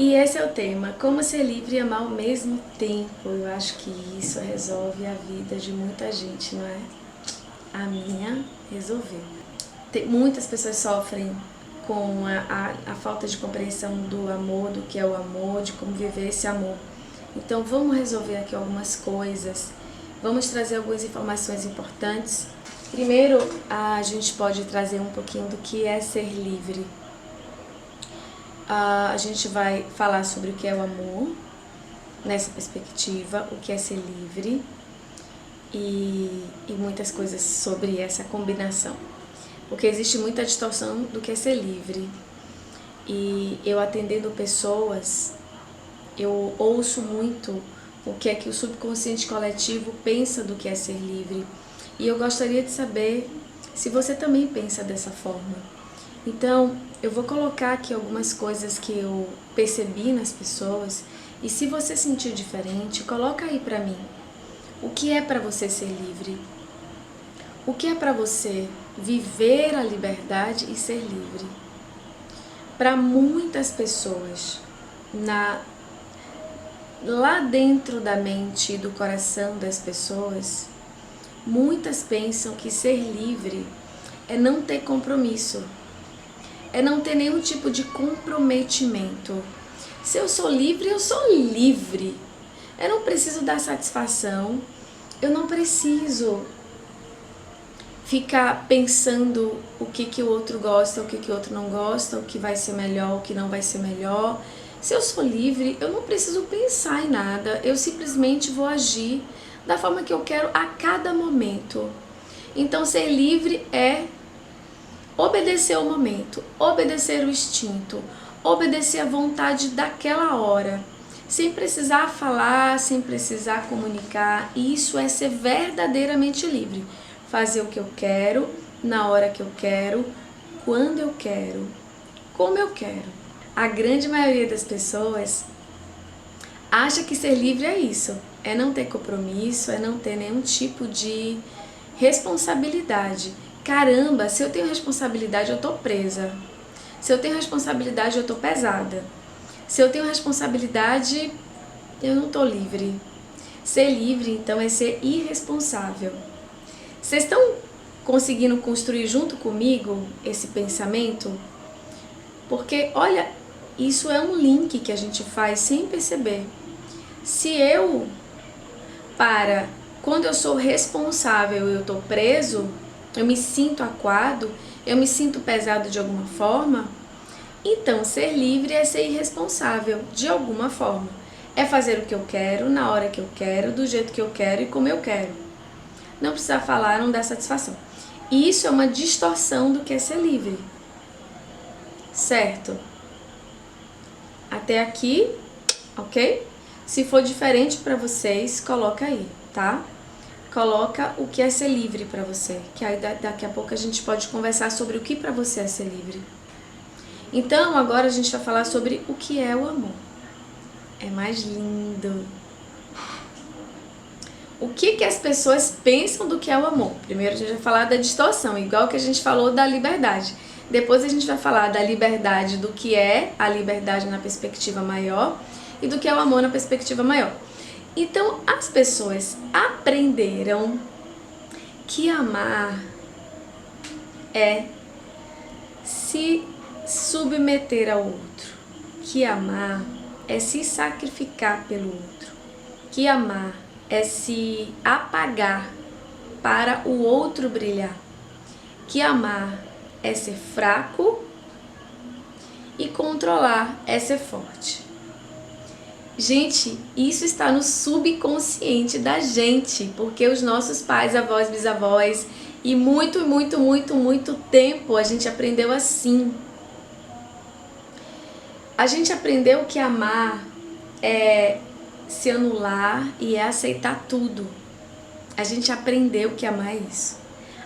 E esse é o tema, como ser livre e amar ao mesmo tempo. Eu acho que isso resolve a vida de muita gente, não é? A minha resolveu. Muitas pessoas sofrem com a falta de compreensão do amor, do que é o amor, de como viver esse amor. Então vamos resolver aqui algumas coisas, vamos trazer algumas informações importantes. Primeiro, a gente pode trazer um pouquinho do que é ser livre. A gente vai falar sobre o que é o amor, nessa perspectiva, o que é ser livre e muitas coisas sobre essa combinação. Porque existe muita distorção do que é ser livre. E eu atendendo pessoas, eu ouço muito o que é que o subconsciente coletivo pensa do que é ser livre. E eu gostaria de saber se você também pensa dessa forma. Então, eu vou colocar aqui algumas coisas que eu percebi nas pessoas e se você sentir diferente, coloca aí pra mim. O que é pra você ser livre? O que é pra você viver a liberdade e ser livre? Para muitas pessoas, lá dentro da mente e do coração das pessoas, muitas pensam que ser livre é não ter compromisso, é não ter nenhum tipo de comprometimento. Se eu sou livre, eu sou livre. Eu não preciso dar satisfação, eu não preciso ficar pensando o que o outro gosta, o que o outro não gosta, o que vai ser melhor, o que não vai ser melhor. Se eu sou livre, eu não preciso pensar em nada, eu simplesmente vou agir da forma que eu quero a cada momento. Então, ser livre é obedecer o momento, obedecer o instinto, obedecer a vontade daquela hora, sem precisar falar, sem precisar comunicar. Isso é ser verdadeiramente livre. Fazer o que eu quero, na hora que eu quero, quando eu quero, como eu quero. A grande maioria das pessoas acha que ser livre é isso, é não ter compromisso, é não ter nenhum tipo de responsabilidade. Caramba, se eu tenho responsabilidade, eu tô presa. Se eu tenho responsabilidade, eu tô pesada. Se eu tenho responsabilidade, eu não tô livre. Ser livre, então, é ser irresponsável. Vocês estão conseguindo construir junto comigo esse pensamento? Porque, olha, isso é um link que a gente faz sem perceber. Se eu, quando eu sou responsável e eu tô preso, eu me sinto acuado, eu me sinto pesado de alguma forma, então ser livre é ser irresponsável de alguma forma. É fazer o que eu quero, na hora que eu quero, do jeito que eu quero e como eu quero. Não precisa falar, não dá satisfação. E isso é uma distorção do que é ser livre. Certo? Até aqui, ok? Se for diferente para vocês, coloca aí, tá? Coloca o que é ser livre para você, que aí daqui a pouco a gente pode conversar sobre o que para você é ser livre. Então, agora a gente vai falar sobre o que é o amor. É mais lindo. O que as pessoas pensam do que é o amor? Primeiro a gente vai falar da distorção, igual que a gente falou da liberdade. Depois a gente vai falar da liberdade, do que é a liberdade na perspectiva maior e do que é o amor na perspectiva maior. Então, as pessoas aprenderam que amar é se submeter ao outro, que amar é se sacrificar pelo outro, que amar é se apagar para o outro brilhar, que amar é ser fraco e controlar é ser forte. Gente, isso está no subconsciente da gente, porque os nossos pais, avós, bisavós e muito tempo a gente aprendeu assim. A gente aprendeu que amar é se anular e é aceitar tudo. A gente aprendeu que amar é isso.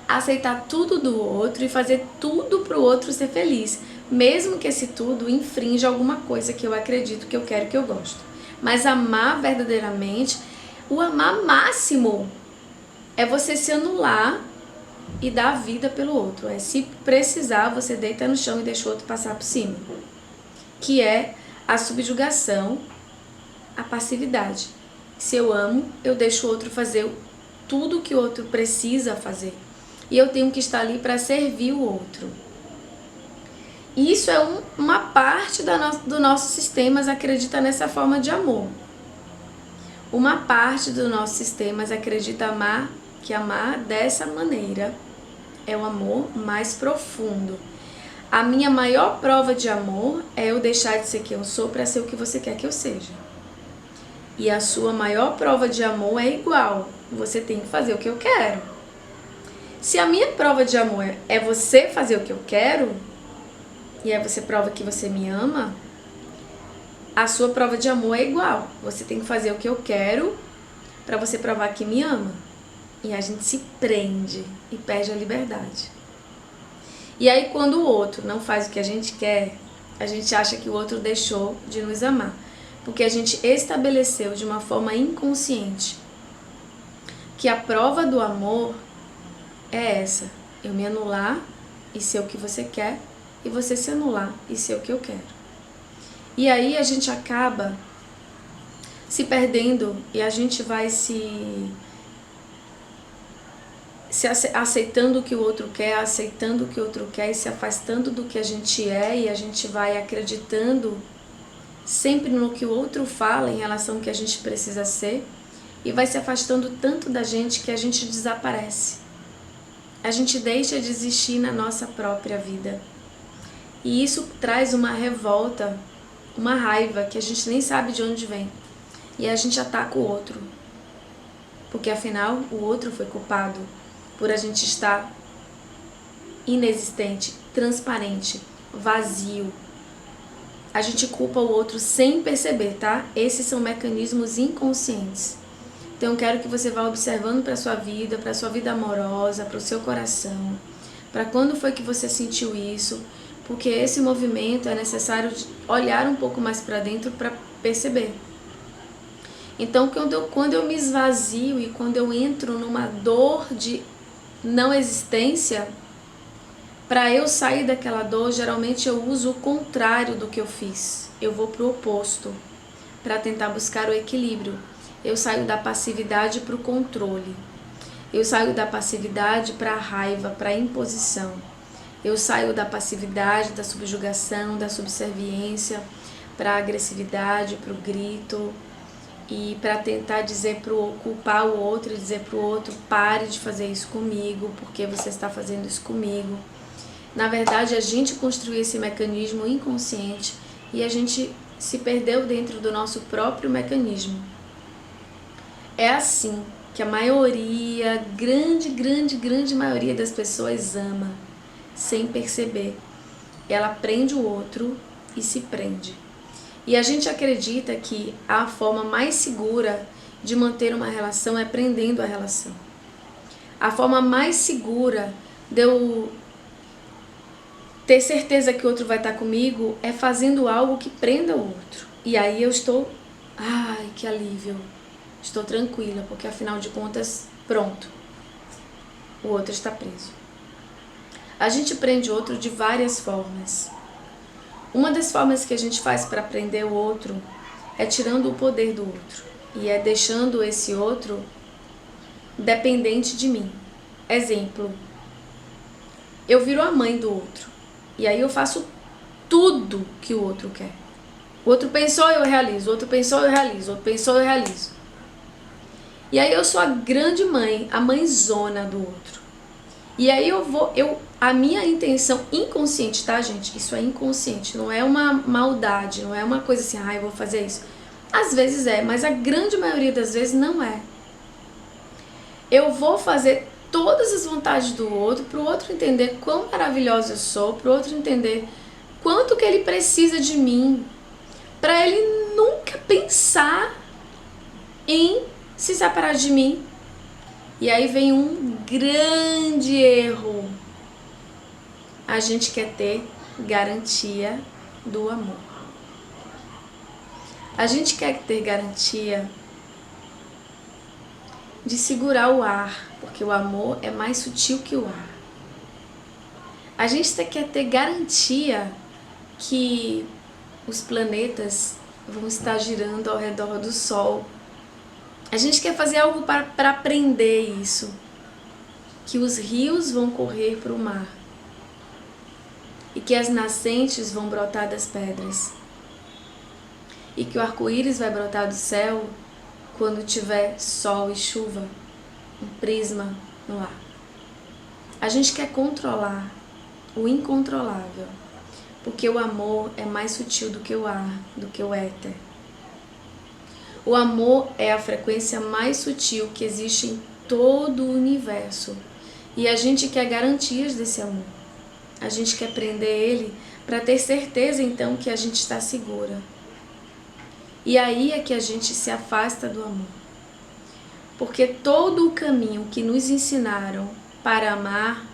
Aceitar tudo do outro e fazer tudo pro outro ser feliz, mesmo que esse tudo infrinja alguma coisa que eu acredito, que eu quero, que eu gosto. Mas amar verdadeiramente, o amar máximo é você se anular e dar a vida pelo outro. É se precisar, você deita no chão e deixa o outro passar por cima. Que é A subjugação, a passividade. Se eu amo, eu deixo o outro fazer tudo o que o outro precisa fazer. E eu tenho que estar ali para servir o outro. Isso é uma parte do nosso sistema que acredita nessa forma de amor. Uma parte do nosso sistema acredita que amar dessa maneira é o amor mais profundo. A minha maior prova de amor é eu deixar de ser quem eu sou para ser o que você quer que eu seja. E a sua maior prova de amor é igual. Você tem que fazer o que eu quero. Se a minha prova de amor é você fazer o que eu quero, e aí você prova que você me ama, a sua prova de amor é igual. Você tem que fazer o que eu quero para você provar que me ama. E a gente se prende e perde a liberdade. E aí quando o outro não faz o que a gente quer, a gente acha que o outro deixou de nos amar. Porque a gente estabeleceu de uma forma inconsciente que a prova do amor é essa. Eu me anular e ser o que você quer, e você se anular e ser o que eu quero. E aí a gente acaba se perdendo e a gente vai se aceitando o que o outro quer, aceitando o que o outro quer e se afastando do que a gente é, e a gente vai acreditando sempre no que o outro fala em relação ao que a gente precisa ser, e vai se afastando tanto da gente que a gente desaparece. A gente deixa de existir na nossa própria vida. E isso traz uma revolta, uma raiva que a gente nem sabe de onde vem. E a gente ataca o outro. Porque afinal o outro foi culpado por a gente estar inexistente, transparente, vazio. A gente culpa o outro sem perceber, tá? Esses são mecanismos inconscientes. Então eu quero que você vá observando para sua vida amorosa, para o seu coração, para quando foi que você sentiu isso, porque esse movimento é necessário olhar um pouco mais para dentro para perceber. Então quando eu me esvazio e quando eu entro numa dor de não existência, para eu sair daquela dor, geralmente eu uso o contrário do que eu fiz. Eu vou para o oposto, para tentar buscar o equilíbrio. Eu saio da passividade para o controle. Eu saio da passividade para a raiva, para a imposição. Eu saio da passividade, da subjugação, da subserviência, para a agressividade, para o grito. E para tentar culpar o outro e dizer para o outro: pare de fazer isso comigo, porque você está fazendo isso comigo. Na verdade, a gente construiu esse mecanismo inconsciente e a gente se perdeu dentro do nosso próprio mecanismo. É assim que a maioria, grande maioria das pessoas ama, sem perceber. Ela prende o outro e se prende. E a gente acredita que a forma mais segura de manter uma relação é prendendo a relação. A forma mais segura de eu ter certeza que o outro vai estar comigo é fazendo algo que prenda o outro. E aí eu estou, ai, que alívio, estou tranquila, porque afinal de contas, pronto, o outro está preso. A gente prende o outro de várias formas. Uma das formas que a gente faz para prender o outro é tirando o poder do outro. E é deixando esse outro dependente de mim. Exemplo, eu viro a mãe do outro. E aí eu faço tudo que o outro quer. O outro pensou, eu realizo. O outro pensou, eu realizo. O outro pensou, eu realizo. E aí eu sou a grande mãe, a mãezona do outro. E aí a minha intenção inconsciente, tá, gente? Isso é inconsciente, não é uma maldade, não é uma coisa assim, eu vou fazer isso. Às vezes é, mas a grande maioria das vezes não é. Eu vou fazer todas as vontades do outro, para o outro entender quão maravilhosa eu sou, para o outro entender quanto que ele precisa de mim, para ele nunca pensar em se separar de mim. E aí vem um grande erro. A gente quer ter garantia do amor. A gente quer ter garantia de segurar o ar, porque o amor é mais sutil que o ar. A gente quer ter garantia que os planetas vão estar girando ao redor do Sol. A gente quer fazer algo para aprender isso. Que os rios vão correr para o mar. E que as nascentes vão brotar das pedras. E que o arco-íris vai brotar do céu quando tiver sol e chuva. Um prisma no ar. A gente quer controlar o incontrolável. Porque o amor é mais sutil do que o ar, do que o éter. O amor é a frequência mais sutil que existe em todo o universo. E a gente quer garantias desse amor. A gente quer prender ele para ter certeza então que a gente está segura. E aí é que a gente se afasta do amor. Porque todo o caminho que nos ensinaram para amar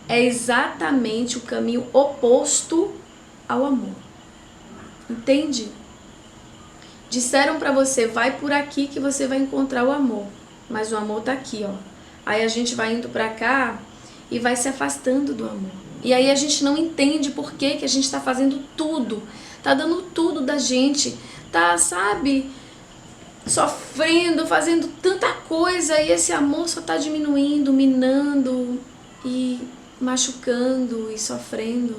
é exatamente o caminho oposto ao amor. Entende? Disseram para você, vai por aqui que você vai encontrar o amor. Mas o amor tá aqui, ó. Aí a gente vai indo para cá e vai se afastando do amor. E aí a gente não entende por que a gente tá fazendo tudo. Tá dando tudo da gente. Tá, sabe, sofrendo, fazendo tanta coisa. E esse amor só tá diminuindo, minando e machucando e sofrendo.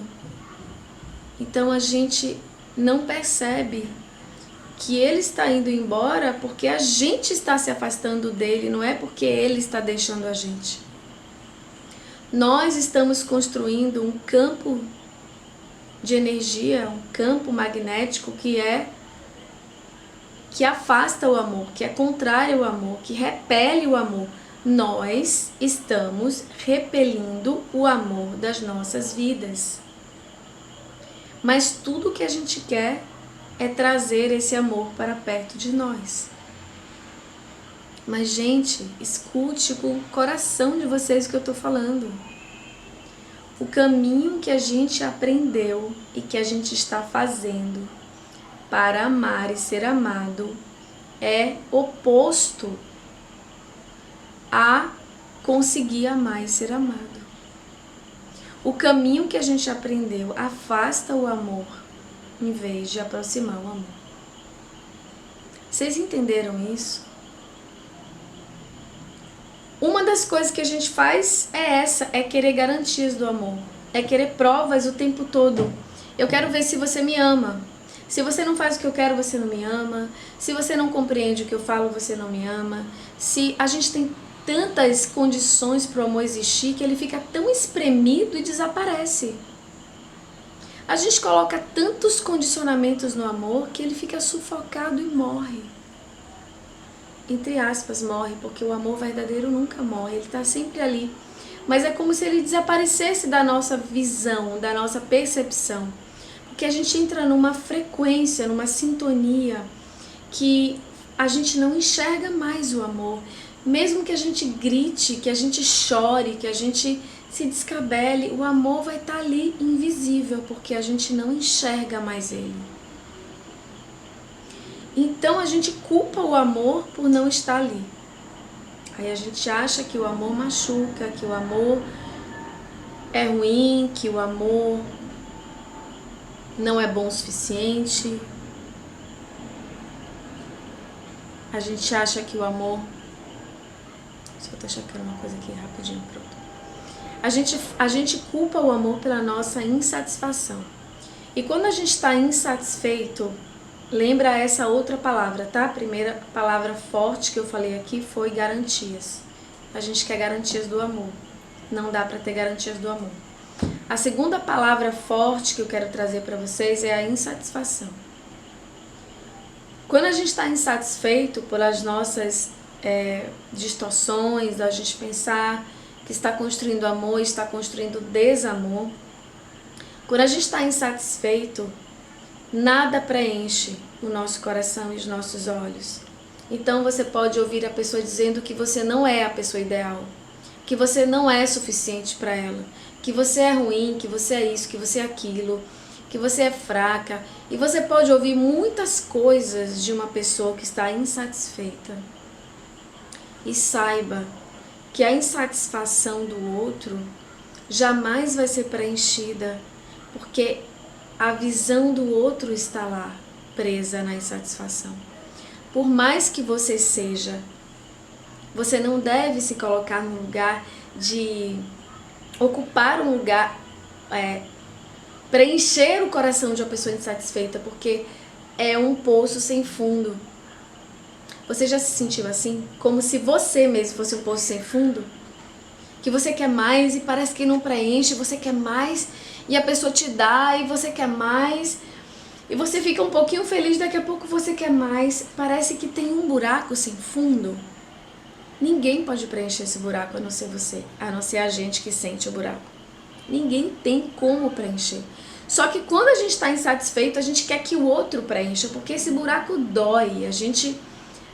Então a gente não percebe que ele está indo embora porque a gente está se afastando dele, não é porque ele está deixando a gente. Nós estamos construindo um campo de energia, um campo magnético que afasta o amor, que é contrário ao amor, que repele o amor. Nós estamos repelindo o amor das nossas vidas. Mas tudo que a gente quer é trazer esse amor para perto de nós. Mas, gente, escute com o coração de vocês o que eu estou falando. O caminho que a gente aprendeu e que a gente está fazendo para amar e ser amado é oposto a conseguir amar e ser amado. O caminho que a gente aprendeu afasta o amor em vez de aproximar o amor. Vocês entenderam isso? Uma das coisas que a gente faz é querer garantias do amor. É querer provas o tempo todo. Eu quero ver se você me ama. Se você não faz o que eu quero, você não me ama. Se você não compreende o que eu falo, você não me ama. Se a gente tem tantas condições para o amor existir que ele fica tão espremido e desaparece. A gente coloca tantos condicionamentos no amor que ele fica sufocado e morre. Entre aspas, morre, porque o amor verdadeiro nunca morre, ele está sempre ali. Mas é como se ele desaparecesse da nossa visão, da nossa percepção. Porque a gente entra numa frequência, numa sintonia que a gente não enxerga mais o amor. Mesmo que a gente grite, que a gente chore, que a gente se descabele, o amor vai estar ali invisível, porque a gente não enxerga mais ele. Então a gente culpa o amor por não estar ali. Aí a gente acha que o amor machuca, que o amor é ruim, que o amor não é bom o suficiente. A gente acha que o amor... Deixa eu tô checando uma coisa aqui rapidinho, pronto. A gente culpa o amor pela nossa insatisfação. E quando a gente está insatisfeito, lembra essa outra palavra, tá? A primeira palavra forte que eu falei aqui foi garantias. A gente quer garantias do amor. Não dá para ter garantias do amor. A segunda palavra forte que eu quero trazer para vocês é a insatisfação. Quando a gente está insatisfeito pelas nossas distorções, da gente pensar que está construindo amor e está construindo desamor, quando a gente está insatisfeito, nada preenche o nosso coração e os nossos olhos. Então você pode ouvir a pessoa dizendo que você não é a pessoa ideal, que você não é suficiente para ela, que você é ruim, que você é isso, que você é aquilo, que você é fraca. E você pode ouvir muitas coisas de uma pessoa que está insatisfeita. E saiba que a insatisfação do outro jamais vai ser preenchida, porque a visão do outro está lá, presa na insatisfação. Por mais que você seja, você não deve se colocar no lugar de ocupar um lugar, preencher o coração de uma pessoa insatisfeita, porque é um poço sem fundo. Você já se sentiu assim? Como se você mesmo fosse um poço sem fundo? Que você quer mais e parece que não preenche, você quer mais e a pessoa te dá e você quer mais. E você fica um pouquinho feliz, daqui a pouco você quer mais. Parece que tem um buraco sem fundo. Ninguém pode preencher esse buraco a não ser você, a não ser a gente que sente o buraco. Ninguém tem como preencher. Só que quando a gente está insatisfeito, a gente quer que o outro preencha, porque esse buraco dói. A gente,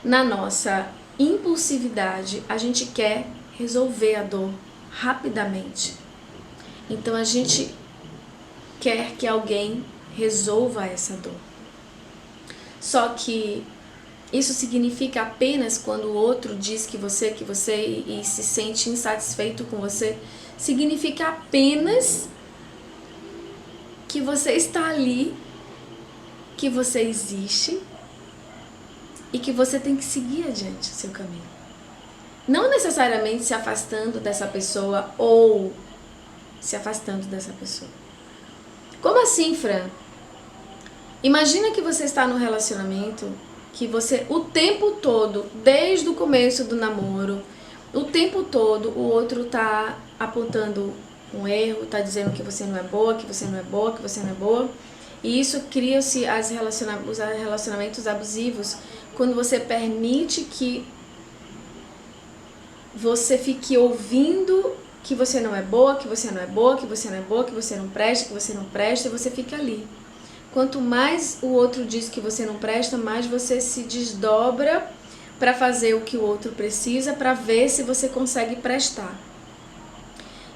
na nossa impulsividade, a gente quer resolver a dor rapidamente. Então a gente quer que alguém resolva essa dor. Só que isso significa apenas quando o outro diz que você e se sente insatisfeito com você, significa apenas que você está ali, que você existe e que você tem que seguir adiante o seu caminho. Não necessariamente se afastando dessa pessoa ou se afastando dessa pessoa. Como assim, Fran? Imagina que você está num relacionamento que você, o tempo todo, desde o começo do namoro, o tempo todo o outro tá apontando um erro, tá dizendo que você não é boa, que você não é boa, que você não é boa. E isso cria-se os relacionamentos abusivos, quando você permite que você fique ouvindo que você não é boa, que você não é boa, que você não é boa, que você não presta, que você não presta, e você fica ali. Quanto mais o outro diz que você não presta, mais você se desdobra para fazer o que o outro precisa, para ver se você consegue prestar.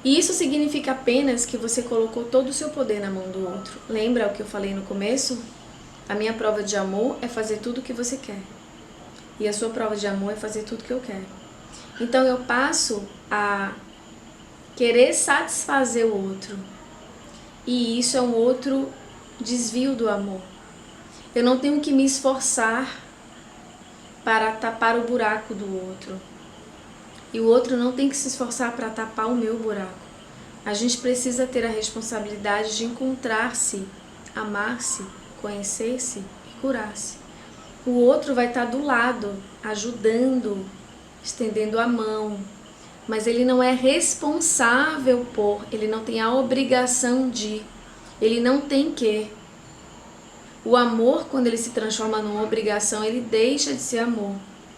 E isso significa apenas que você colocou todo o seu poder na mão do outro. Lembra o que eu falei no começo? A minha prova de amor é fazer tudo o que você quer. E a sua prova de amor é fazer tudo o que eu quero. Então eu passo a querer satisfazer o outro. E isso é um outro desvio do amor. Eu não tenho que me esforçar para tapar o buraco do outro. E o outro não tem que se esforçar para tapar o meu buraco. A gente precisa ter a responsabilidade de encontrar-se, amar-se, conhecer-se e curar-se. O outro vai estar do lado, ajudando, estendendo a mão, mas ele não é responsável por, ele não tem a obrigação de, ele não tem que. O amor, quando ele se transforma numa obrigação, ele deixa de ser amor,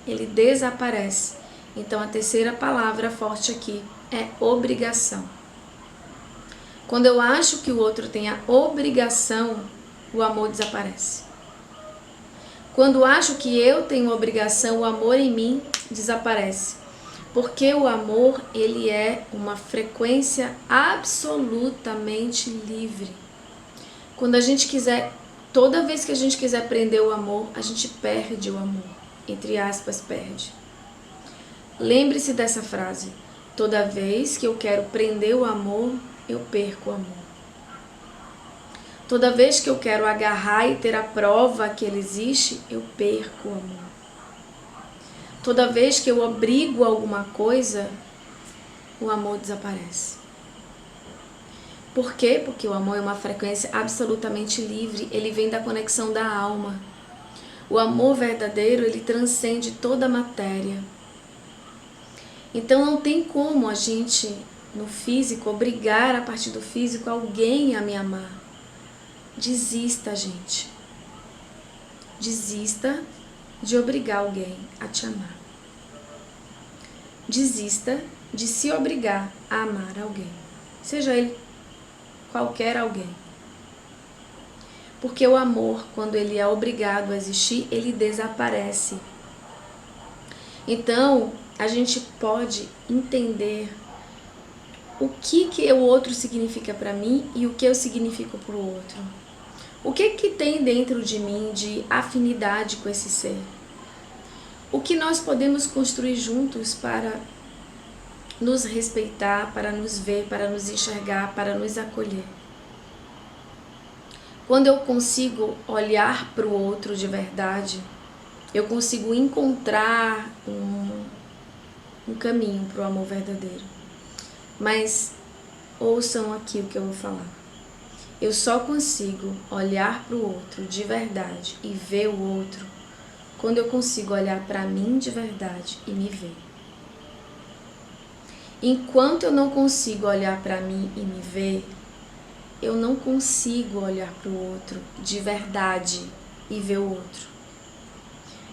ele desaparece. Então a terceira palavra forte aqui é obrigação. Quando eu acho que o outro tem a obrigação, o amor desaparece. Quando acho que eu tenho obrigação, o amor em mim desaparece. Porque o amor, ele é uma frequência absolutamente livre. Quando a gente quiser, toda vez que a gente quiser prender o amor, a gente perde o amor. Entre aspas, perde. Lembre-se dessa frase. Toda vez que eu quero prender o amor, eu perco o amor. Toda vez que eu quero agarrar e ter a prova que ele existe, eu perco o amor. Toda vez que eu obrigo alguma coisa, o amor desaparece. Por quê? Porque o amor é uma frequência absolutamente livre, ele vem da conexão da alma. O amor verdadeiro, ele transcende toda a matéria. Então não tem como a gente, no físico, obrigar a partir do físico alguém a me amar. Desista, gente. Desista de obrigar alguém a te amar. Desista de se obrigar a amar alguém. Seja ele qualquer alguém. Porque o amor, quando ele é obrigado a existir, ele desaparece. Então, a gente pode entender o que o outro significa para mim e o que eu significo para o outro. O que tem dentro de mim de afinidade com esse ser? O que nós podemos construir juntos para nos respeitar, para nos ver, para nos enxergar, para nos acolher? Quando eu consigo olhar para o outro de verdade, eu consigo encontrar um caminho para o amor verdadeiro. Mas ouçam aqui o que eu vou falar. Eu só consigo olhar para o outro de verdade e ver o outro quando eu consigo olhar para mim de verdade e me ver. Enquanto eu não consigo olhar para mim e me ver, eu não consigo olhar para o outro de verdade e ver o outro.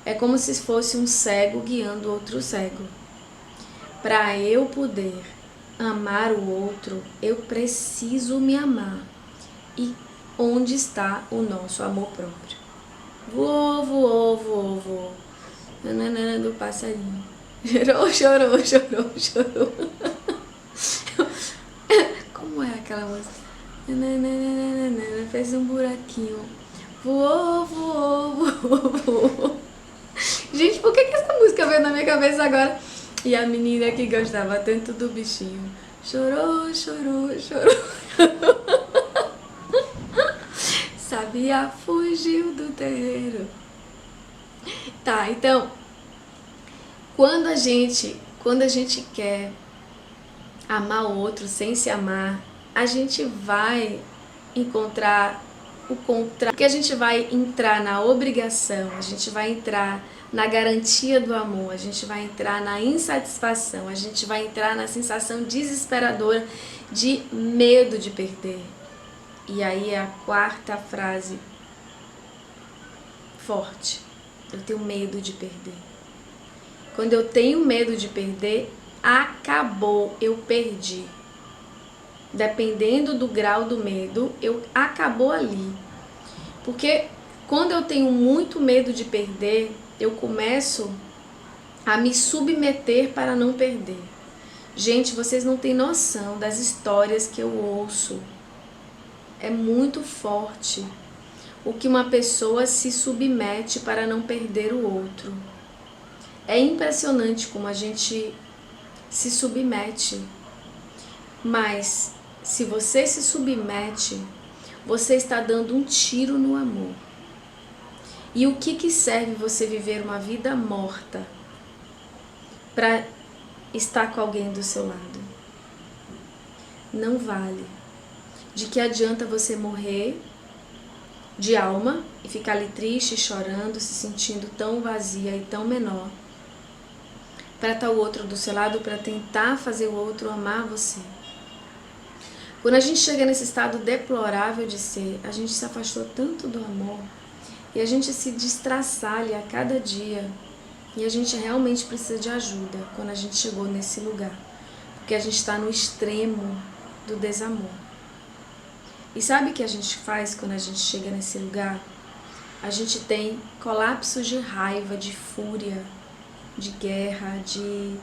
É como se fosse um cego guiando outro cego. Para eu poder amar o outro, eu preciso me amar. E onde está o nosso amor próprio? Voou, voou, voou, voou. Nananana do passarinho. Chorou, chorou, chorou, chorou. Como é aquela música? Nananana, fez um buraquinho. Voou, voou, voou, voou. Gente, por que essa música veio na minha cabeça agora? E a menina que gostava tanto do bichinho chorou, chorou, chorou. Sabia, fugiu do terreiro. Tá, então, quando a gente quer amar o outro sem se amar, a gente vai encontrar o contrário, porque a gente vai entrar na obrigação, a gente vai entrar na garantia do amor, a gente vai entrar na insatisfação, a gente vai entrar na sensação desesperadora de medo de perder. E aí é a quarta frase forte. Eu tenho medo de perder. Quando eu tenho medo de perder, acabou, eu perdi. Dependendo do grau do medo, acabou ali. Porque quando eu tenho muito medo de perder, eu começo a me submeter para não perder. Gente, vocês não têm noção das histórias que eu ouço. É muito forte o que uma pessoa se submete para não perder o outro. É impressionante como a gente se submete. Mas se você se submete, você está dando um tiro no amor. E o que serve você viver uma vida morta para estar com alguém do seu lado? Não vale. De que adianta você morrer de alma e ficar ali triste, chorando, se sentindo tão vazia e tão menor, para estar o outro do seu lado, para tentar fazer o outro amar você? Quando a gente chega nesse estado deplorável de ser, a gente se afastou tanto do amor e a gente se destraçalha a cada dia, e a gente realmente precisa de ajuda quando a gente chegou nesse lugar, porque a gente está no extremo do desamor. E sabe o que a gente faz quando a gente chega nesse lugar? A gente tem colapsos de raiva, de fúria, de guerra, de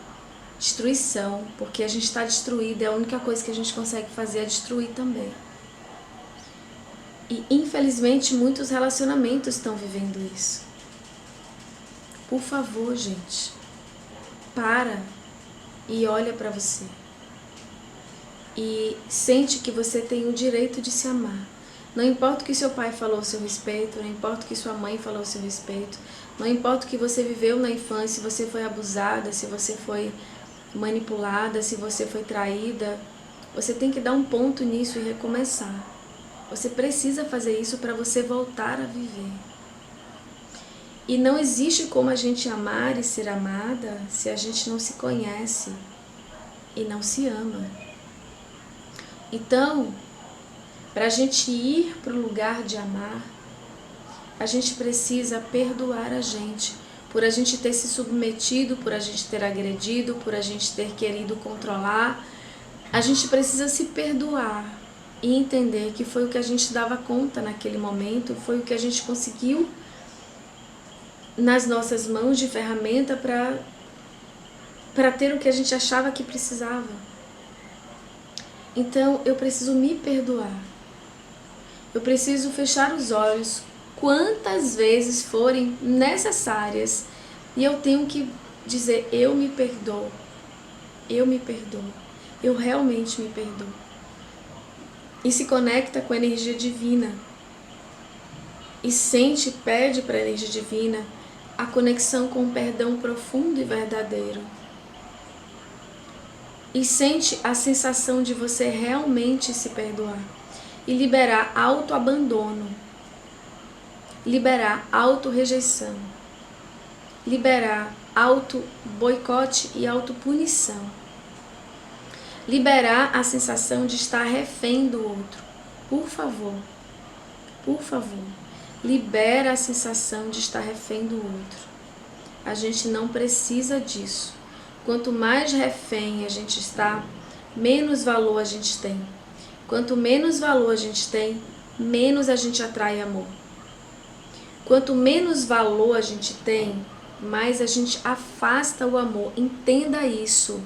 destruição, porque a gente está destruído e a única coisa que a gente consegue fazer é destruir também. E infelizmente muitos relacionamentos estão vivendo isso. Por favor, gente, para e olha para você. E sente que você tem o direito de se amar. Não importa o que seu pai falou a seu respeito, não importa o que sua mãe falou a seu respeito, não importa o que você viveu na infância, se você foi abusada, se você foi manipulada, se você foi traída, você tem que dar um ponto nisso e recomeçar. Você precisa fazer isso para você voltar a viver. E não existe como a gente amar e ser amada se a gente não se conhece e não se ama. Então, para a gente ir para o lugar de amar, a gente precisa perdoar a gente, por a gente ter se submetido, por a gente ter agredido, por a gente ter querido controlar. A gente precisa se perdoar e entender que foi o que a gente dava conta naquele momento, foi o que a gente conseguiu nas nossas mãos de ferramenta para ter o que a gente achava que precisava. Então, eu preciso me perdoar. Eu preciso fechar os olhos quantas vezes forem necessárias e eu tenho que dizer: eu me perdoo, eu me perdoo, eu realmente me perdoo. E se conecta com a energia divina. e sente e pede para a energia divina a conexão com o perdão profundo e verdadeiro. E sente a sensação de você realmente se perdoar e liberar autoabandono, liberar autorrejeição, liberar auto-boicote e auto-punição, liberar a sensação de estar refém do outro. Por favor, libera a sensação de estar refém do outro. A gente não precisa disso. Quanto mais refém a gente está, menos valor a gente tem. Quanto menos valor a gente tem, menos a gente atrai amor. Quanto menos valor a gente tem, mais a gente afasta o amor. Entenda isso.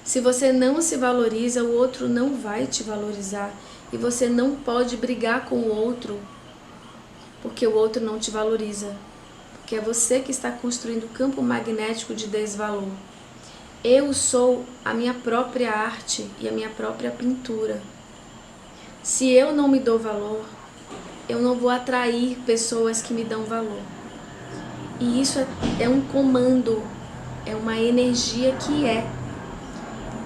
Se você não se valoriza, o outro não vai te valorizar. E você não pode brigar com o outro, porque o outro não te valoriza. Porque é você que está construindo o campo magnético de desvalor. Eu sou a minha própria arte e a minha própria pintura. Se eu não me dou valor, eu não vou atrair pessoas que me dão valor. E isso é um comando, é uma energia que é.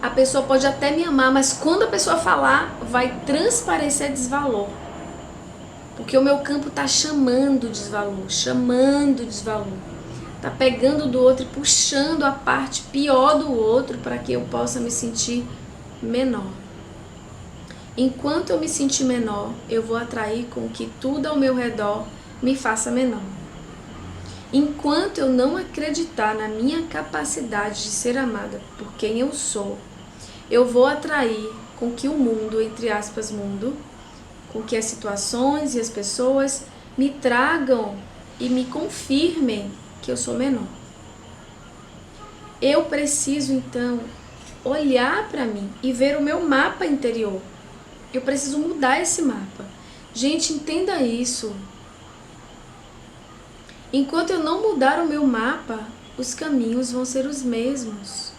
A pessoa pode até me amar, mas quando a pessoa falar, vai transparecer desvalor. Porque o meu campo está chamando desvalor, Está pegando do outro e puxando a parte pior do outro para que eu possa me sentir menor. Enquanto eu me sentir menor, eu vou atrair com que tudo ao meu redor me faça menor. Enquanto eu não acreditar na minha capacidade de ser amada por quem eu sou, eu vou atrair com que o mundo, entre aspas, mundo, com que as situações e as pessoas me tragam e me confirmem que eu sou menor. Eu preciso, então, olhar para mim e ver o meu mapa interior. Eu preciso mudar esse mapa. Gente, entenda isso. Enquanto eu não mudar o meu mapa, os caminhos vão ser os mesmos.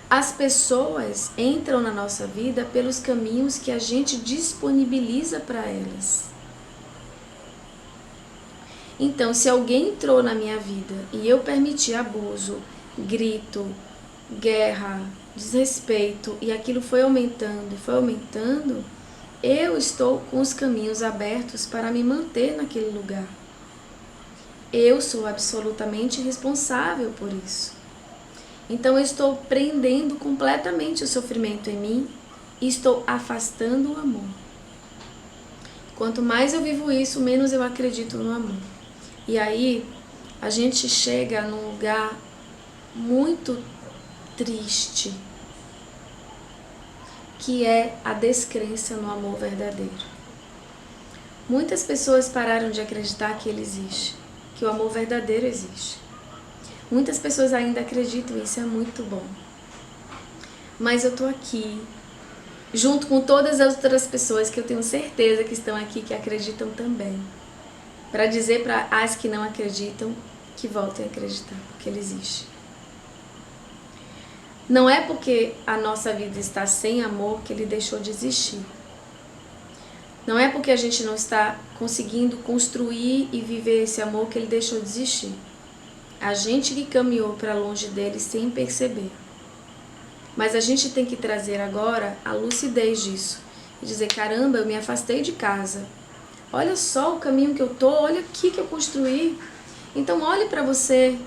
As pessoas entram na nossa vida pelos caminhos que a gente disponibiliza para elas. Então, se alguém entrou na minha vida e eu permiti abuso, grito, guerra, desrespeito, e aquilo foi aumentando, eu estou com os caminhos abertos para me manter naquele lugar. Eu sou absolutamente responsável por isso. Então eu estou prendendo completamente o sofrimento em mim e estou afastando o amor. Quanto mais eu vivo isso, menos eu acredito no amor. E aí a gente chega num lugar muito triste, que é a descrença no amor verdadeiro. Muitas pessoas pararam de acreditar que ele existe, que o amor verdadeiro existe. Muitas pessoas ainda acreditam, isso é muito bom. Mas eu tô aqui, junto com todas as outras pessoas que eu tenho certeza que estão aqui, que acreditam também, para dizer para as que não acreditam, que voltem a acreditar, porque ele existe. Não é porque a nossa vida está sem amor que ele deixou de existir. Não é porque a gente não está conseguindo construir e viver esse amor que ele deixou de existir. A gente que caminhou para longe dele sem perceber. Mas a gente tem que trazer agora a lucidez disso. E dizer, caramba, eu me afastei de casa. Olha só o caminho que eu tô, olha aqui que eu construí. Então olhe para você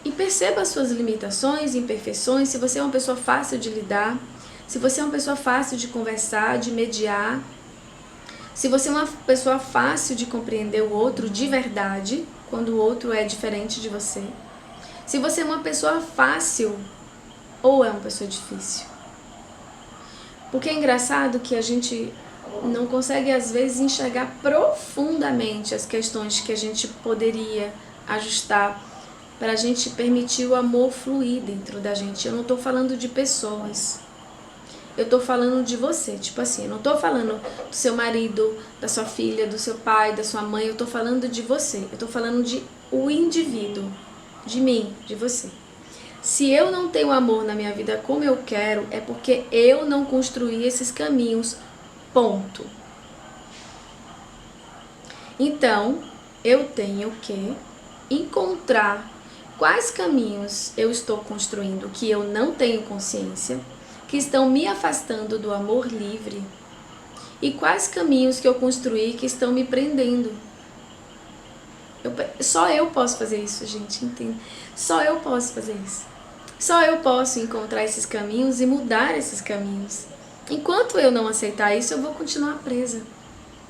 e perceba as suas limitações, imperfeições, se você é uma pessoa fácil de lidar, se você é uma pessoa fácil de conversar, de mediar, se você é uma pessoa fácil de compreender o outro de verdade, quando o outro é diferente de você. Se você é uma pessoa fácil ou é uma pessoa difícil. Porque é engraçado que a gente não consegue às vezes enxergar profundamente as questões que a gente poderia ajustar para a gente permitir o amor fluir dentro da gente. Eu não estou falando de pessoas. Eu tô falando de você, tipo assim, eu não tô falando do seu marido, da sua filha, do seu pai, da sua mãe, eu tô falando de você, eu tô falando de o indivíduo, de mim, de você. Se eu não tenho amor na minha vida como eu quero, é porque eu não construí esses caminhos, ponto. Então, eu tenho que encontrar quais caminhos eu estou construindo que eu não tenho consciência, que estão me afastando do amor livre, e quais caminhos que eu construí que estão me prendendo. Só eu posso fazer isso, gente, entende? Só eu posso fazer isso. Só eu posso encontrar esses caminhos e mudar esses caminhos. Enquanto eu não aceitar isso, eu vou continuar presa.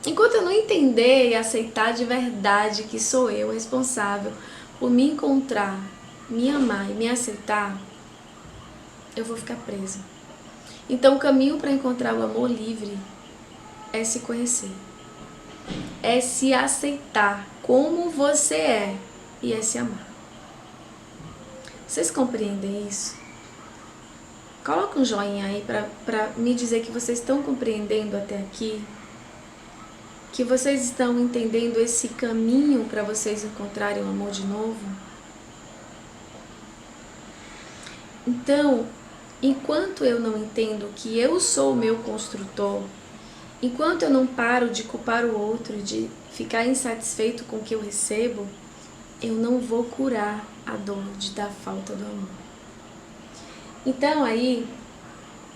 Enquanto eu não entender e aceitar de verdade que sou eu responsável por me encontrar, me amar e me aceitar, eu vou ficar presa. Então, o caminho para encontrar o amor livre é se conhecer, é se aceitar como você é e é se amar. Vocês compreendem isso? Coloca um joinha aí para me dizer que vocês estão compreendendo até aqui, que vocês estão entendendo esse caminho para vocês encontrarem o amor de novo. Então, enquanto eu não entendo que eu sou o meu construtor, enquanto eu não paro de culpar o outro, de ficar insatisfeito com o que eu recebo, eu não vou curar a dor da falta do amor. Então aí,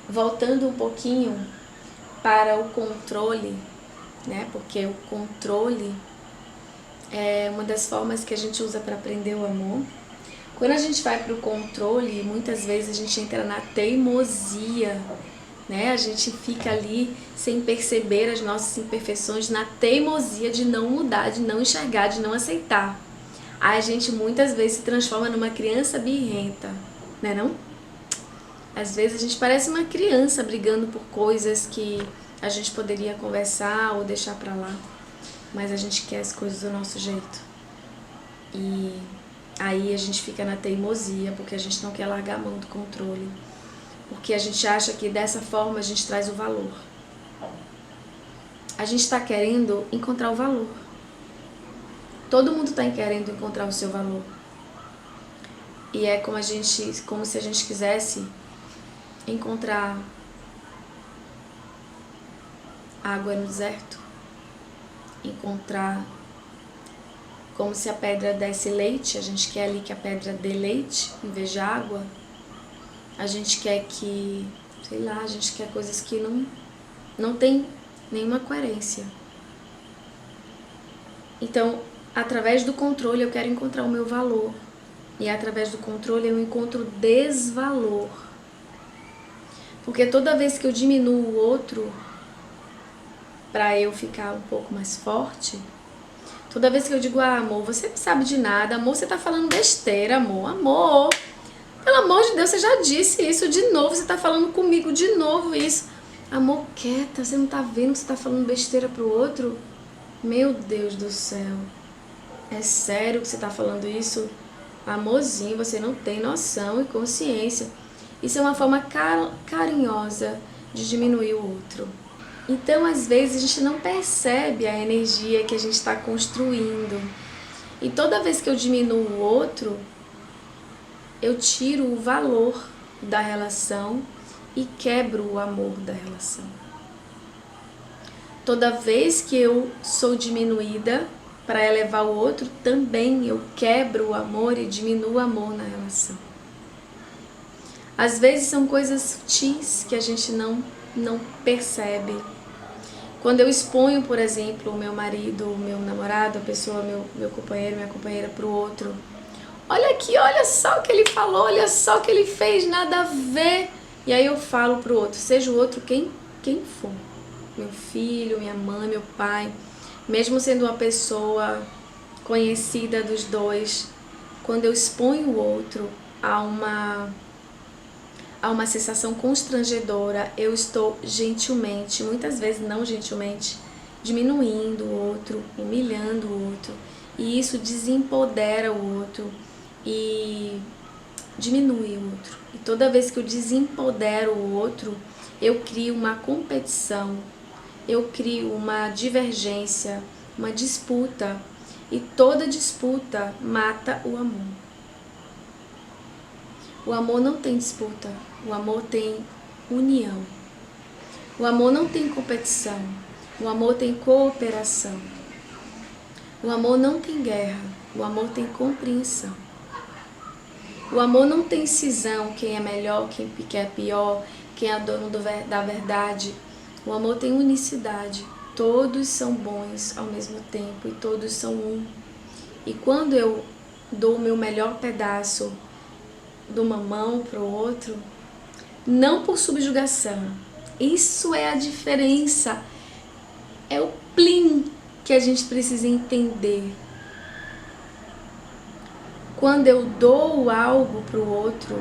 voltando um pouquinho para o controle, né? Porque o controle é uma das formas que a gente usa para aprender o amor. Quando a gente vai para o controle, muitas vezes a gente entra na teimosia, né? A gente fica ali sem perceber as nossas imperfeições, na teimosia de não mudar, de não enxergar, de não aceitar. Aí a gente muitas vezes se transforma numa criança birrenta, né não? Às vezes a gente parece uma criança brigando por coisas que a gente poderia conversar ou deixar pra lá, mas a gente quer as coisas do nosso jeito. E aí a gente fica na teimosia, porque a gente não quer largar a mão do controle, porque a gente acha que dessa forma a gente traz o valor. A gente está querendo encontrar o valor. Todo mundo está querendo encontrar o seu valor. E é como se a gente quisesse encontrar água no deserto, encontrar como se a pedra desse leite. A gente quer ali que a pedra dê leite em vez de água. A gente quer que, sei lá, a gente quer coisas que não tem nenhuma coerência. Então, através do controle eu quero encontrar o meu valor, e através do controle eu encontro desvalor. Porque toda vez que eu diminuo o outro para eu ficar um pouco mais forte, toda vez que eu digo, amor, você não sabe de nada, amor, você tá falando besteira, amor, pelo amor de Deus, você já disse isso de novo, você tá falando comigo de novo isso. Amor, quieta, você não tá vendo que você tá falando besteira pro outro? Meu Deus do céu, é sério que você tá falando isso? Amorzinho, você não tem noção e consciência. Isso é uma forma carinhosa de diminuir o outro. Então, às vezes, a gente não percebe a energia que a gente está construindo. E toda vez que eu diminuo o outro, eu tiro o valor da relação e quebro o amor da relação. Toda vez que eu sou diminuída para elevar o outro, também eu quebro o amor e diminuo o amor na relação. Às vezes são coisas sutis que a gente não percebe. Quando eu exponho, por exemplo, o meu marido, o meu namorado, a pessoa, meu companheiro, minha companheira para o outro. Olha aqui, olha só o que ele falou, olha só o que ele fez, nada a ver. E aí eu falo para o outro, seja o outro quem for. Meu filho, minha mãe, meu pai. Mesmo sendo uma pessoa conhecida dos dois, quando eu exponho o outro a uma sensação constrangedora, eu estou gentilmente, muitas vezes não gentilmente, diminuindo o outro, humilhando o outro, e isso desempodera o outro e diminui o outro. E toda vez que eu desempodero o outro, eu crio uma competição, eu crio uma divergência, uma disputa, e toda disputa mata o amor. O amor não tem disputa, o amor tem união. O amor não tem competição, o amor tem cooperação. O amor não tem guerra, o amor tem compreensão. O amor não tem cisão, quem é melhor, quem é pior, quem é dono da verdade. O amor tem unicidade. Todos são bons ao mesmo tempo e todos são um. E quando eu dou o meu melhor pedaço de uma mão para o outro, não por subjugação. Isso é a diferença. É o plim que a gente precisa entender. Quando eu dou algo para o outro,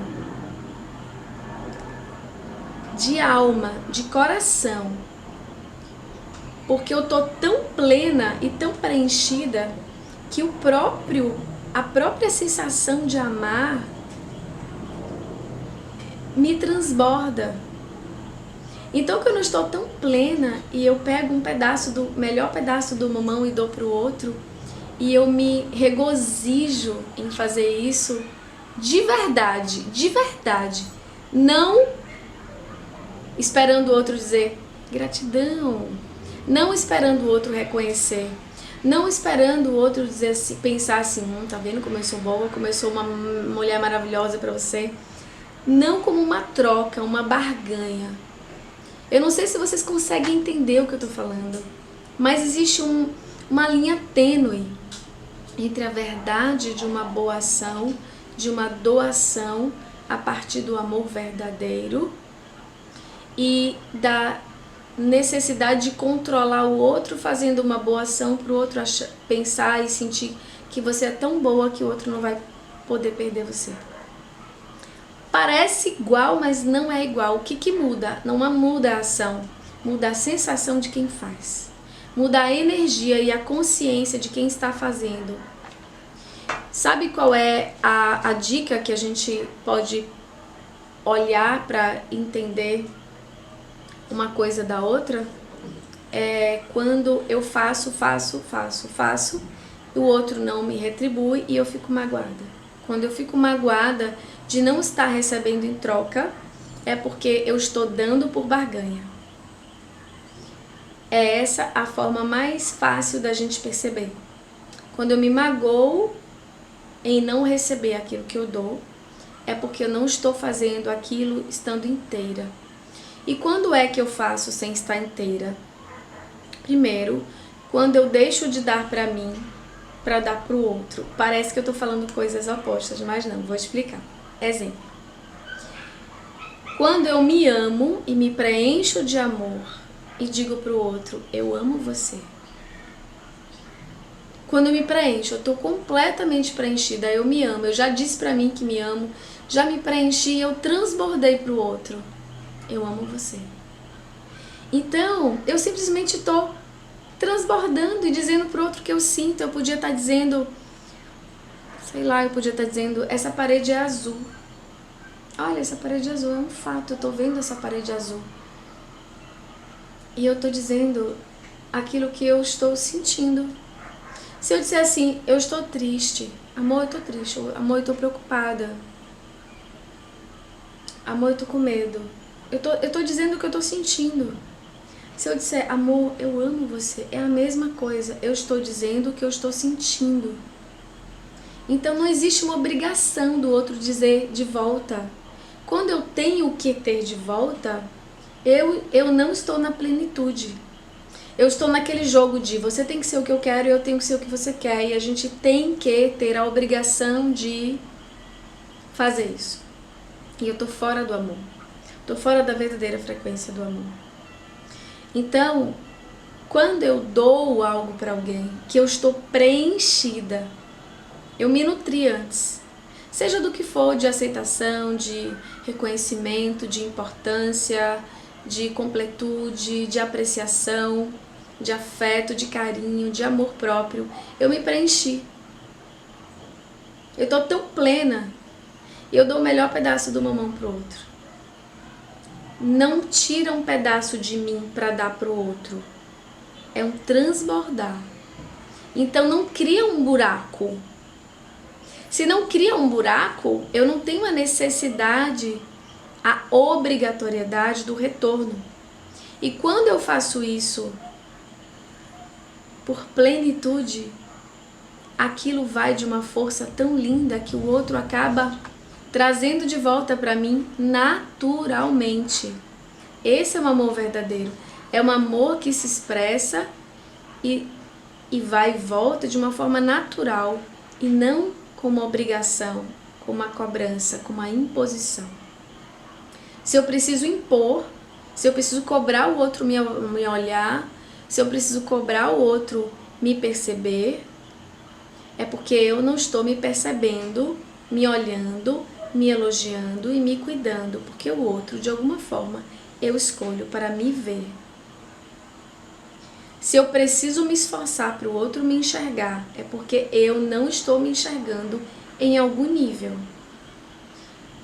de alma, de coração, porque eu tô tão plena e tão preenchida que a própria sensação de amar me transborda. Então, quando eu estou tão plena e eu pego um pedaço do melhor pedaço do mamão e dou pro outro, e eu me regozijo em fazer isso de verdade, não esperando o outro dizer gratidão, não esperando o outro reconhecer, não esperando o outro dizer assim, pensar assim, tá vendo como eu sou boa, como eu sou uma mulher maravilhosa pra você. Não como uma troca, uma barganha. Eu não sei se vocês conseguem entender o que eu tô falando, mas existe uma linha tênue entre a verdade de uma boa ação, de uma doação a partir do amor verdadeiro e da necessidade de controlar o outro fazendo uma boa ação para o outro pensar e sentir que você é tão boa que o outro não vai poder perder você. Parece igual, mas não é igual. O que muda? Não muda a ação, muda a sensação de quem faz. Muda a energia e a consciência de quem está fazendo. Sabe qual é a dica que a gente pode olhar para entender uma coisa da outra? É quando eu faço, o outro não me retribui e eu fico magoada. Quando eu fico magoada de não estar recebendo em troca, é porque eu estou dando por barganha. É essa a forma mais fácil da gente perceber. Quando eu me magoo em não receber aquilo que eu dou, é porque eu não estou fazendo aquilo estando inteira. E quando é que eu faço sem estar inteira? Primeiro, quando eu deixo de dar pra mim para dar pro outro. Parece que eu tô falando coisas opostas, mas não, vou explicar. Exemplo. Quando eu me amo e me preencho de amor e digo pro outro, eu amo você. Quando eu me preencho, eu tô completamente preenchida, eu me amo, eu já disse pra mim que me amo, já me preenchi, eu transbordei pro outro. Eu amo você. Então, eu simplesmente tô transbordando e dizendo pro outro que eu sinto. Eu podia estar dizendo, sei lá, eu podia estar dizendo, essa parede é azul. Olha, essa parede azul é um fato, eu tô vendo essa parede azul. E eu tô dizendo aquilo que eu estou sentindo. Se eu disser assim, eu estou triste, amor, eu tô triste, amor, eu tô preocupada, amor, eu tô com medo. Eu tô dizendo o que eu tô sentindo. Se eu disser, amor, eu amo você, é a mesma coisa. Eu estou dizendo o que eu estou sentindo. Então não existe uma obrigação do outro dizer de volta. Quando eu tenho o que ter de volta, eu não estou na plenitude. Eu estou naquele jogo de você tem que ser o que eu quero e eu tenho que ser o que você quer. E a gente tem que ter a obrigação de fazer isso. E eu tô fora do amor. Tô fora da verdadeira frequência do amor. Então, quando eu dou algo para alguém, que eu estou preenchida, eu me nutri antes. Seja do que for, de aceitação, de reconhecimento, de importância, de completude, de apreciação, de afeto, de carinho, de amor próprio. Eu me preenchi. Eu tô tão plena. E eu dou o melhor pedaço do mamão pro outro. Não tira um pedaço de mim para dar pro outro. É um transbordar. Então não cria um buraco. Se não cria um buraco, eu não tenho a necessidade, a obrigatoriedade do retorno. E quando eu faço isso por plenitude, aquilo vai de uma força tão linda que o outro acaba trazendo de volta para mim naturalmente. Esse é um amor verdadeiro. É um amor que se expressa e vai e volta de uma forma natural e não como uma obrigação, como uma cobrança, como uma imposição. Se eu preciso impor, se eu preciso cobrar o outro me olhar, se eu preciso cobrar o outro me perceber, é porque eu não estou me percebendo, me olhando, me elogiando e me cuidando, porque o outro, de alguma forma, eu escolho para me ver. Se eu preciso me esforçar para o outro me enxergar, é porque eu não estou me enxergando em algum nível.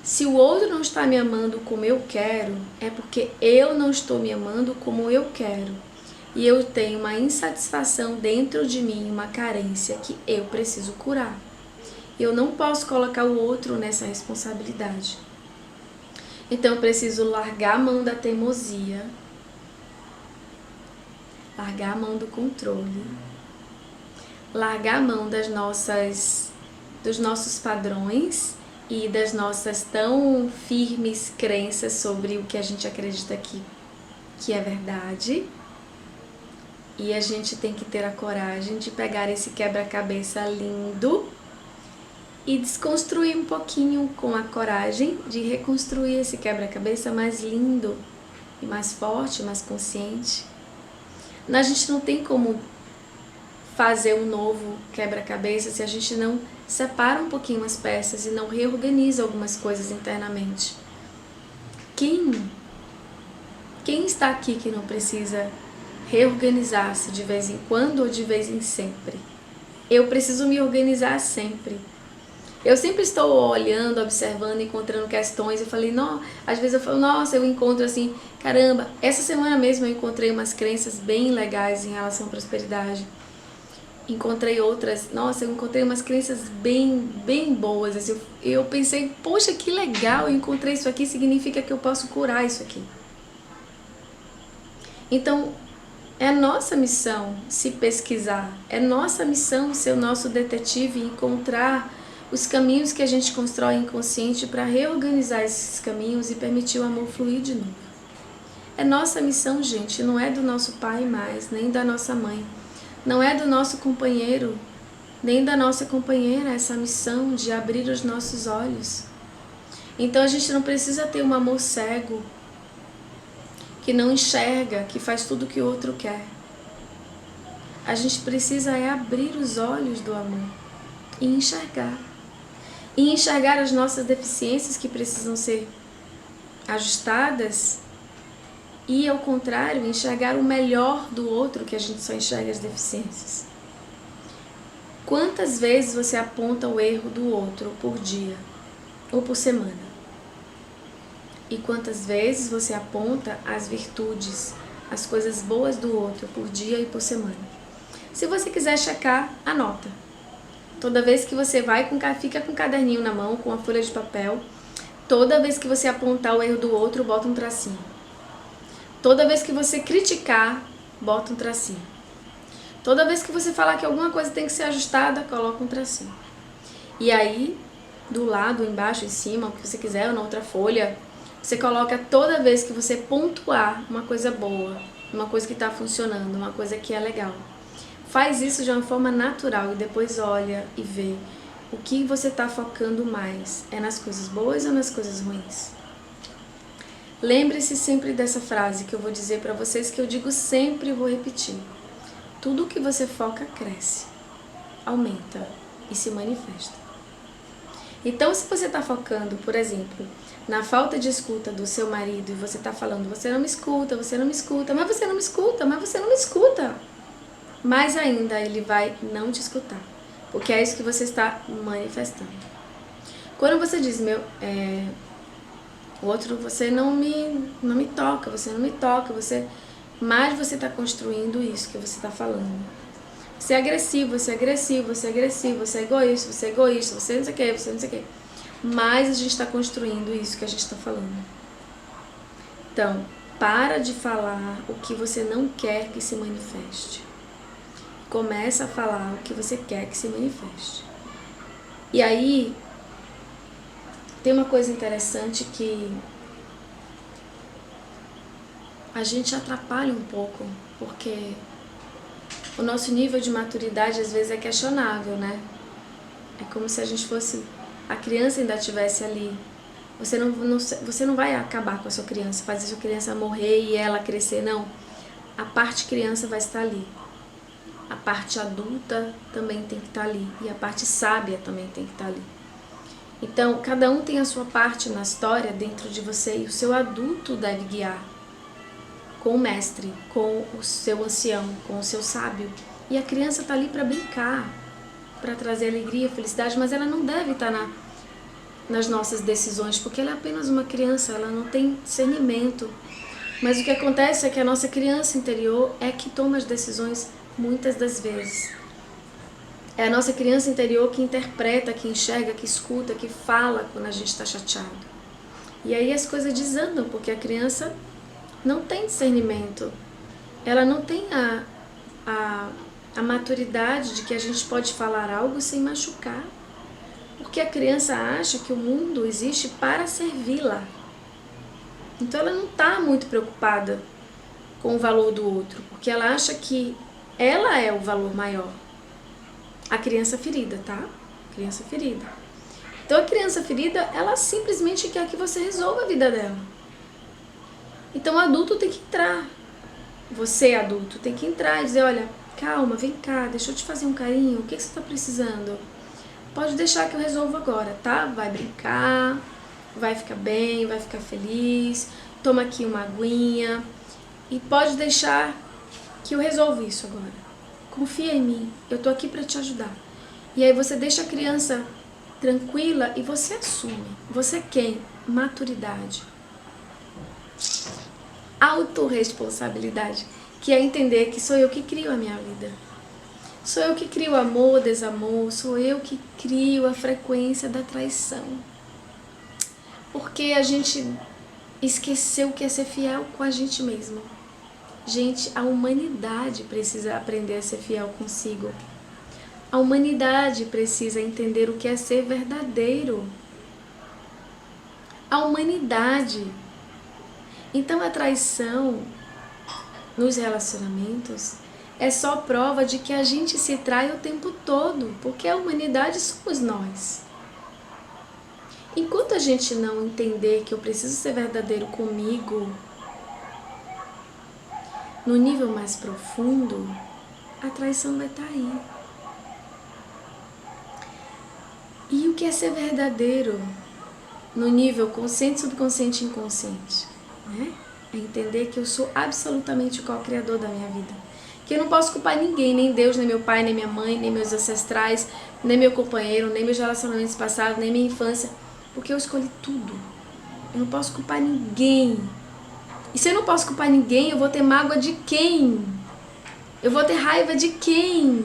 Se o outro não está me amando como eu quero, é porque eu não estou me amando como eu quero. E eu tenho uma insatisfação dentro de mim, uma carência que eu preciso curar. Eu não posso colocar o outro nessa responsabilidade. Então eu preciso largar a mão da teimosia, largar a mão do controle, largar a mão dos nossos padrões e das nossas tão firmes crenças sobre o que a gente acredita que é verdade. E a gente tem que ter a coragem de pegar esse quebra-cabeça lindo e desconstruir um pouquinho com a coragem de reconstruir esse quebra-cabeça mais lindo e mais forte, mais consciente. A gente não tem como fazer um novo quebra-cabeça se a gente não separa um pouquinho as peças e não reorganiza algumas coisas internamente. Quem está aqui que não precisa reorganizar-se de vez em quando ou de vez em sempre? Eu preciso me organizar sempre. Eu sempre estou olhando, observando, encontrando questões. Eu falei, não, às vezes eu falo, nossa, eu encontro assim, caramba, essa semana mesmo eu encontrei umas crenças bem legais em relação à prosperidade. Encontrei outras, nossa, eu encontrei umas crenças bem boas. Assim, eu pensei, poxa, que legal, eu encontrei isso aqui, significa que eu posso curar isso aqui. Então, é nossa missão se pesquisar, é nossa missão ser o nosso detetive e encontrar os caminhos que a gente constrói inconsciente para reorganizar esses caminhos e permitir o amor fluir de novo. É nossa missão, gente, não é do nosso pai mais, nem da nossa mãe. Não é do nosso companheiro, nem da nossa companheira, essa missão de abrir os nossos olhos. Então a gente não precisa ter um amor cego, que não enxerga, que faz tudo o que o outro quer. A gente precisa abrir os olhos do amor e enxergar. E enxergar as nossas deficiências que precisam ser ajustadas e, ao contrário, enxergar o melhor do outro, que a gente só enxerga as deficiências. Quantas vezes você aponta o erro do outro por dia ou por semana? E quantas vezes você aponta as virtudes, as coisas boas do outro por dia e por semana? Se você quiser checar, anota. Toda vez que você fica com um caderninho na mão, com uma folha de papel, toda vez que você apontar o erro do outro, bota um tracinho. Toda vez que você criticar, bota um tracinho. Toda vez que você falar que alguma coisa tem que ser ajustada, coloca um tracinho. E aí, do lado, embaixo, em cima, o que você quiser, ou na outra folha, você coloca toda vez que você pontuar uma coisa boa, uma coisa que está funcionando, uma coisa que é legal. Faz isso de uma forma natural e depois olha e vê o que você está focando mais. É nas coisas boas ou nas coisas ruins? Lembre-se sempre dessa frase que eu vou dizer para vocês, que eu digo sempre e vou repetir. Tudo que você foca cresce, aumenta e se manifesta. Então, se você está focando, por exemplo, na falta de escuta do seu marido e você está falando, você não me escuta, mas você não me escuta, mas você não me escuta. Mais ainda, ele vai não te escutar, porque é isso que você está manifestando. Quando você diz, o outro, você não me toca, você não me toca, mais você está construindo isso que você está falando. Você é agressivo, você é agressivo, você é agressivo, você é egoísta, você é egoísta, você não sei o que, você não sei o que. Mais a gente está construindo isso que a gente está falando. Então, para de falar o que você não quer que se manifeste. começa a falar o que você quer que se manifeste. E aí, tem uma coisa interessante que a gente atrapalha um pouco, porque o nosso nível de maturidade às vezes é questionável, né? É como se a gente fosse... a criança ainda estivesse ali. Você não vai acabar com a sua criança, fazer a sua criança morrer e ela crescer, não. A parte criança vai estar ali. A parte adulta também tem que estar ali. E a parte sábia também tem que estar ali. Então, cada um tem a sua parte na história dentro de você e o seu adulto deve guiar com o mestre, com o seu ancião, com o seu sábio. E a criança está ali para brincar, para trazer alegria, felicidade, mas ela não deve estar nas nossas decisões, porque ela é apenas uma criança, ela não tem discernimento. Mas o que acontece é que a nossa criança interior é que toma as decisões muitas das vezes. É a nossa criança interior que interpreta, que enxerga, que escuta, que fala quando a gente está chateado. E aí as coisas desandam, porque a criança não tem discernimento. Ela não tem a maturidade de que a gente pode falar algo sem machucar. Porque a criança acha que o mundo existe para servi-la. Então ela não está muito preocupada com o valor do outro, porque ela acha que ela é o valor maior. A criança ferida, tá? Criança ferida. Então a criança ferida, ela simplesmente quer que você resolva a vida dela. Então o adulto tem que entrar. Você, adulto, tem que entrar e dizer, olha, calma, vem cá, deixa eu te fazer um carinho, o que você está precisando? Pode deixar que eu resolvo agora, tá? Vai brincar, vai ficar bem, vai ficar feliz, toma aqui uma aguinha e pode deixar que eu resolvo isso agora. Confia em mim, eu tô aqui para te ajudar. E aí você deixa a criança tranquila e você assume. Você quem? Maturidade. Autorresponsabilidade, que é entender que sou eu que crio a minha vida. Sou eu que crio amor, desamor, sou eu que crio a frequência da traição. Porque a gente esqueceu o que é ser fiel com a gente mesmo. Gente, a humanidade precisa aprender a ser fiel consigo. A humanidade precisa entender o que é ser verdadeiro. A humanidade. Então a traição nos relacionamentos é só prova de que a gente se trai o tempo todo, porque a humanidade somos nós. Enquanto a gente não entender que eu preciso ser verdadeiro comigo, no nível mais profundo, a traição vai estar aí. E o que é ser verdadeiro no nível consciente, subconsciente e inconsciente? Né? É entender que eu sou absolutamente o co-criador da minha vida. Que eu não posso culpar ninguém, nem Deus, nem meu pai, nem minha mãe, nem meus ancestrais, nem meu companheiro, nem meus relacionamentos passados, nem minha infância, porque eu escolhi tudo. Eu não posso culpar ninguém. E se eu não posso culpar ninguém, eu vou ter mágoa de quem? Eu vou ter raiva de quem?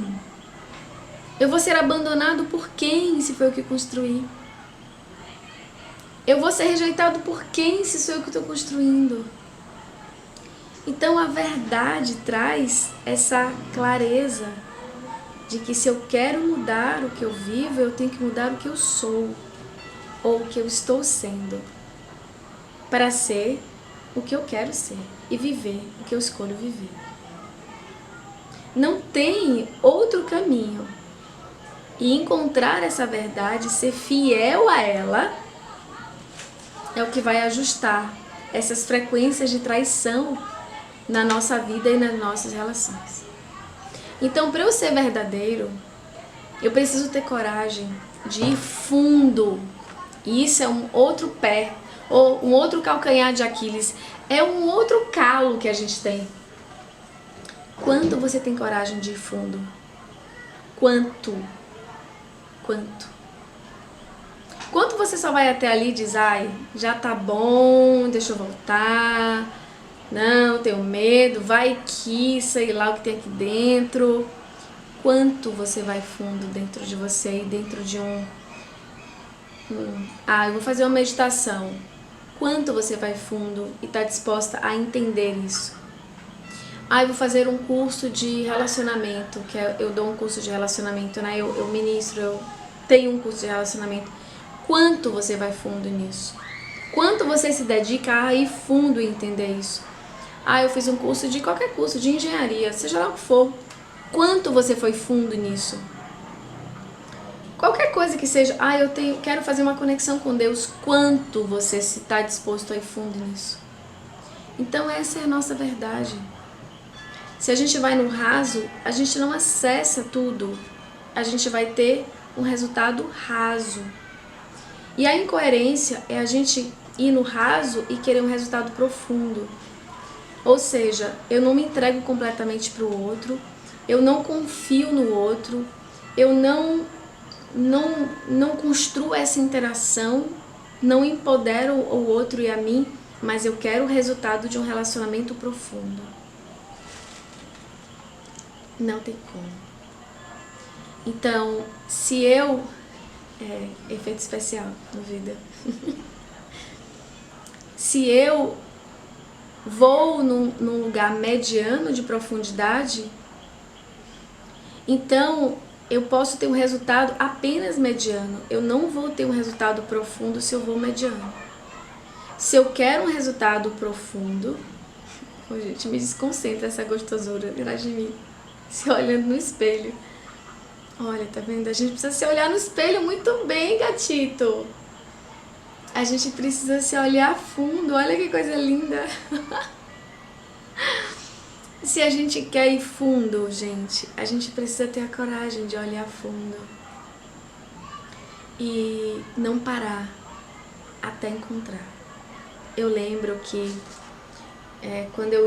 Eu vou ser abandonado por quem, se foi eu que construí? Eu vou ser rejeitado por quem, se sou eu que estou construindo? Então a verdade traz essa clareza de que se eu quero mudar o que eu vivo, eu tenho que mudar o que eu sou, ou o que eu estou sendo, para ser o que eu quero ser e viver o que eu escolho viver. Não tem outro caminho. E encontrar essa verdade, ser fiel a ela, é o que vai ajustar essas frequências de traição na nossa vida e nas nossas relações. Então, para eu ser verdadeiro, eu preciso ter coragem de ir fundo. E isso é um outro pé, ou um outro calcanhar de Aquiles, é um outro calo que a gente tem. Quanto você tem coragem de ir fundo? Quanto? Quanto você só vai até ali e diz, ai, já tá bom, deixa eu voltar, não, tenho medo, vai que, sei lá o que tem aqui dentro. Quanto você vai fundo dentro de você e dentro de eu vou fazer uma meditação. Quanto você vai fundo e está disposta a entender isso? Ah, eu vou fazer um curso de relacionamento, eu dou um curso de relacionamento, né? Eu ministro, eu tenho um curso de relacionamento. Quanto você vai fundo nisso? Quanto você se dedica a ir fundo e entender isso? Ah, eu fiz um curso de qualquer curso, de engenharia, seja lá o que for. Quanto você foi fundo nisso? Qualquer coisa que seja, quero fazer uma conexão com Deus, quanto você está disposto a ir fundo nisso? Então essa é a nossa verdade. Se a gente vai no raso, a gente não acessa tudo. A gente vai ter um resultado raso. E a incoerência é a gente ir no raso e querer um resultado profundo. Ou seja, eu não me entrego completamente para o outro, eu não confio no outro, eu não construo essa interação, não empodero o outro e a mim, mas eu quero o resultado de um relacionamento profundo. Não tem como. Então, se eu... efeito especial no vida. Se eu vou num lugar mediano de profundidade, então eu posso ter um resultado apenas mediano. Eu não vou ter um resultado profundo se eu vou mediano. Se eu quero um resultado profundo... Oh, gente, me desconcentra essa gostosura atrás de mim. Se olhando no espelho. Olha, tá vendo? A gente precisa se olhar no espelho muito bem, gatito. A gente precisa se olhar a fundo. Olha que coisa linda. Se a gente quer ir fundo, gente, a gente precisa ter a coragem de olhar fundo. E não parar até encontrar. Eu lembro que quando eu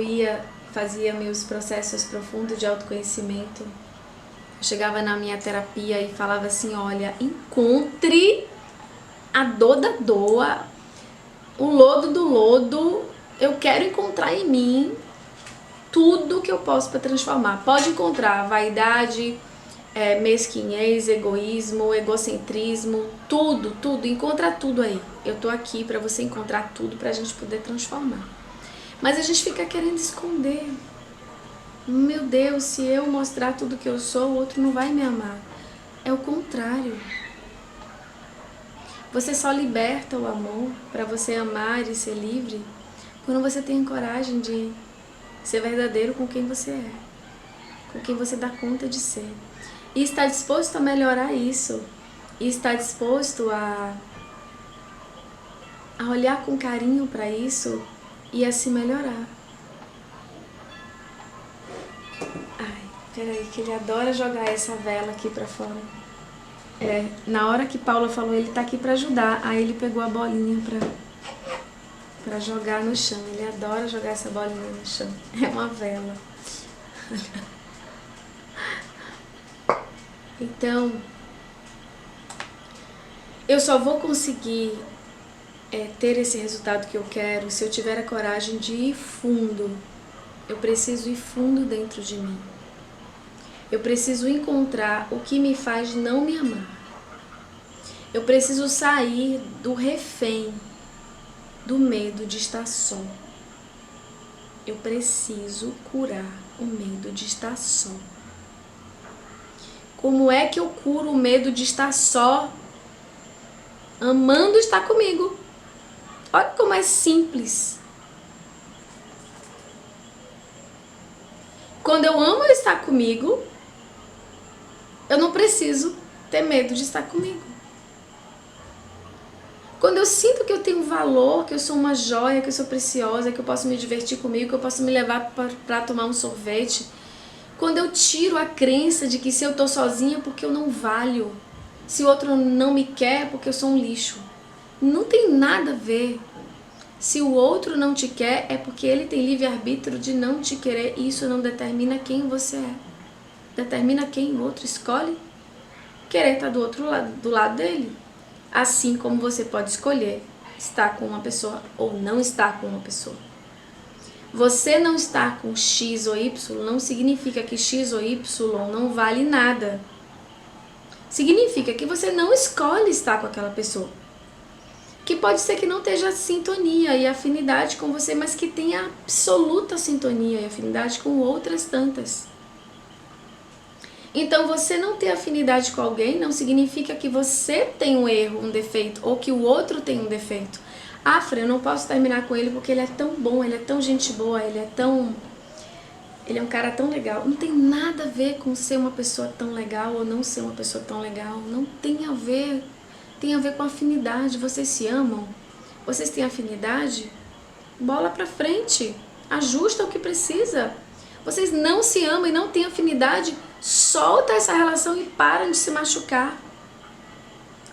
fazia meus processos profundos de autoconhecimento, eu chegava na minha terapia e falava assim, olha, encontre a dor da dor, o lodo do lodo, eu quero encontrar em mim tudo que eu posso para transformar. Pode encontrar vaidade, mesquinhez, egoísmo, egocentrismo, tudo, encontra tudo aí. Eu tô aqui para você encontrar tudo pra gente poder transformar. Mas a gente fica querendo esconder. Meu Deus, se eu mostrar tudo que eu sou, o outro não vai me amar. É o contrário. Você só liberta o amor para você amar e ser livre quando você tem coragem de ser verdadeiro com quem você é, com quem você dá conta de ser. E está disposto a melhorar isso. E está disposto a olhar com carinho para isso e a se melhorar. Ai, peraí, que ele adora jogar essa vela aqui pra fora. Na hora que Paula falou, ele tá aqui pra ajudar. Aí ele pegou a bolinha pra jogar no chão. Ele adora jogar essa bolinha no chão. É uma vela. Então, eu só vou conseguir ter esse resultado que eu quero se eu tiver a coragem de ir fundo. Eu preciso ir fundo dentro de mim. Eu preciso encontrar o que me faz não me amar. Eu preciso sair do refém, do medo de estar só. Eu preciso curar o medo de estar só. Como é que eu curo o medo de estar só? Amando estar comigo. Olha como é simples. Quando eu amo estar comigo, eu não preciso ter medo de estar comigo. Quando eu sinto que eu tenho valor, que eu sou uma joia, que eu sou preciosa, que eu posso me divertir comigo, que eu posso me levar para tomar um sorvete. Quando eu tiro a crença de que se eu tô sozinha é porque eu não valho. Se o outro não me quer é porque eu sou um lixo. Não tem nada a ver. Se o outro não te quer é porque ele tem livre-arbítrio de não te querer. E isso não determina quem você é. Determina quem o outro escolhe querer estar do lado dele. Assim como você pode escolher estar com uma pessoa ou não estar com uma pessoa. Você não estar com X ou Y não significa que X ou Y não vale nada. Significa que você não escolhe estar com aquela pessoa. que pode ser que não esteja sintonia e afinidade com você, mas que tenha absoluta sintonia e afinidade com outras tantas. Então, você não ter afinidade com alguém não significa que você tem um erro, um defeito, ou que o outro tem um defeito. Ah, Fran, eu não posso terminar com ele porque ele é tão bom, ele é tão gente boa, ele é um cara tão legal. Não tem nada a ver com ser uma pessoa tão legal ou não ser uma pessoa tão legal. Não tem a ver. Tem a ver com afinidade. Vocês se amam? Vocês têm afinidade? Bola pra frente. Ajusta o que precisa. Vocês não se amam e não têm afinidade? Solta essa relação e para de se machucar.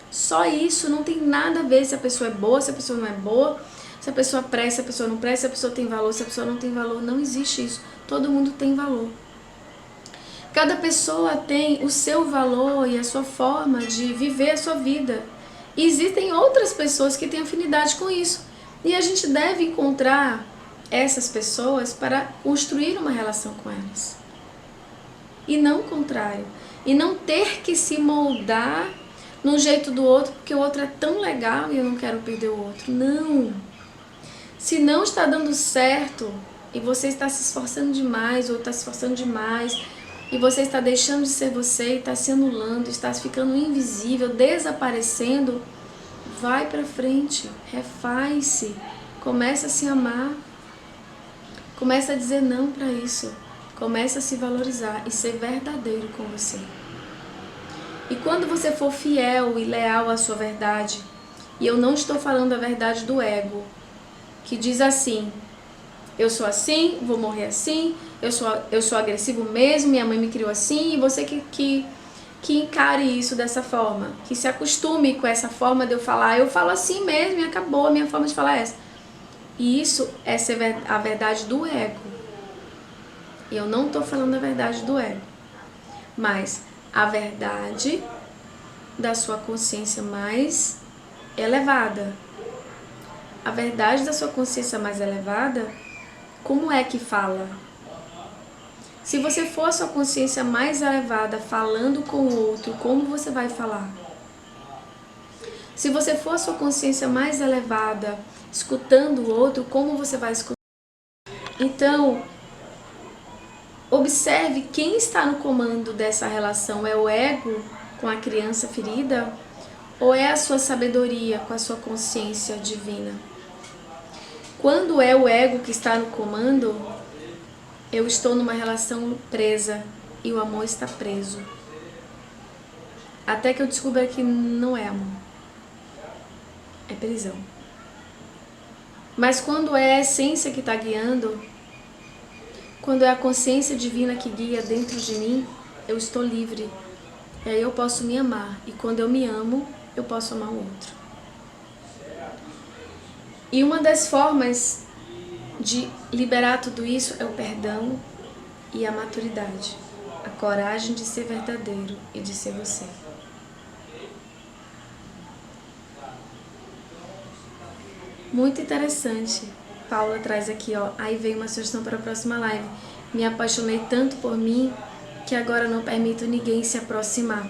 Só isso, não tem nada a ver se a pessoa é boa, se a pessoa não é boa, se a pessoa presta, se a pessoa não presta, se a pessoa tem valor, se a pessoa não tem valor. Não existe isso. Todo mundo tem valor. Cada pessoa tem o seu valor e a sua forma de viver a sua vida. E existem outras pessoas que têm afinidade com isso. E a gente deve encontrar essas pessoas para construir uma relação com elas. E não o contrário. E não ter que se moldar no jeito do outro, porque o outro é tão legal e eu não quero perder o outro. Não. Se não está dando certo e você está se esforçando demais ou está se esforçando demais e você está deixando de ser você, está se anulando, está ficando invisível, desaparecendo, vai pra frente, refaz-se, começa a se amar, começa a dizer não para isso, começa a se valorizar e ser verdadeiro com você. E quando você for fiel e leal à sua verdade, e eu não estou falando a verdade do ego, que diz assim: eu sou assim, vou morrer assim, eu sou agressivo mesmo, minha mãe me criou assim, e você que encare isso dessa forma, que se acostume com essa forma de eu falar, eu falo assim mesmo e acabou, a minha forma de falar é essa. E isso é a verdade do ego. E eu não estou falando a verdade do ego, mas a verdade da sua consciência mais elevada. A verdade da sua consciência mais elevada, como é que fala? Se você for a sua consciência mais elevada falando com o outro, como você vai falar? Se você for a sua consciência mais elevada escutando o outro, como você vai escutar? Então, observe quem está no comando dessa relação. É o ego com a criança ferida? Ou é a sua sabedoria com a sua consciência divina? Quando é o ego que está no comando, eu estou numa relação presa e o amor está preso. Até que eu descubra que não é amor, é prisão. Mas quando é a essência que está guiando, quando é a consciência divina que guia dentro de mim, eu estou livre. E aí eu posso me amar. E quando eu me amo, eu posso amar o outro. E uma das formas de liberar tudo isso é o perdão e a maturidade. A coragem de ser verdadeiro e de ser você. Muito interessante. Paula traz aqui, ó. Aí veio uma sugestão para a próxima live. Me apaixonei tanto por mim que agora não permito ninguém se aproximar.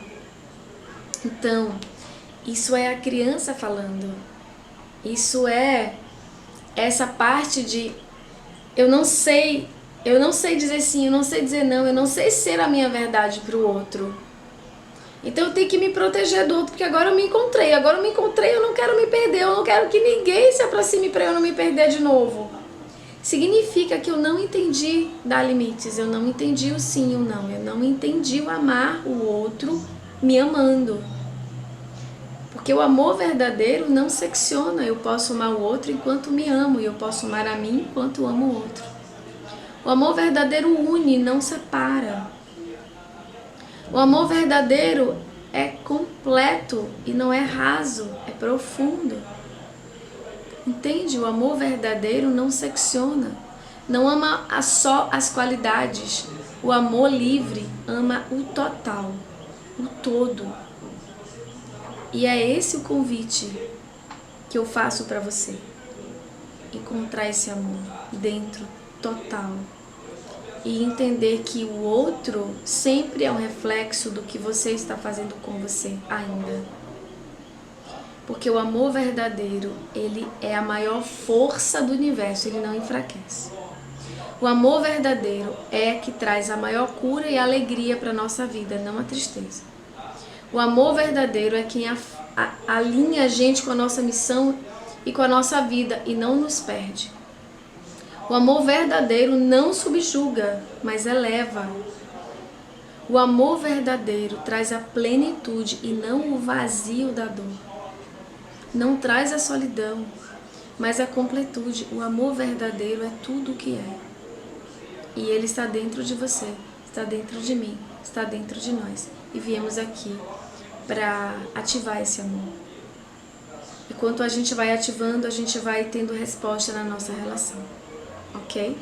Então, isso é a criança falando. Isso é essa parte de eu não sei dizer sim, eu não sei dizer não, eu não sei ser a minha verdade para o outro. Então eu tenho que me proteger do outro, porque agora eu me encontrei, eu não quero me perder, eu não quero que ninguém se aproxime para eu não me perder de novo. Significa que eu não entendi dar limites, eu não entendi o sim e o não, eu não entendi o amar o outro me amando. Porque o amor verdadeiro não secciona, eu posso amar o outro enquanto me amo, e eu posso amar a mim enquanto amo o outro. O amor verdadeiro une, não separa. O amor verdadeiro é completo e não é raso, é profundo. Entende? O amor verdadeiro não secciona, não ama só as qualidades. O amor livre ama o total, o todo. E é esse o convite que eu faço para você. Encontrar esse amor dentro, total. E entender que o outro sempre é um reflexo do que você está fazendo com você ainda. Porque o amor verdadeiro, ele é a maior força do universo, ele não enfraquece. O amor verdadeiro é que traz a maior cura e alegria para a nossa vida, não a tristeza. O amor verdadeiro é quem alinha a gente com a nossa missão e com a nossa vida e não nos perde. O amor verdadeiro não subjuga, mas eleva. O amor verdadeiro traz a plenitude e não o vazio da dor. Não traz a solidão, mas a completude. O amor verdadeiro é tudo o que é. E ele está dentro de você, está dentro de mim, está dentro de nós. E viemos aqui para ativar esse amor. E quanto a gente vai ativando, a gente vai tendo resposta na nossa relação. Ok?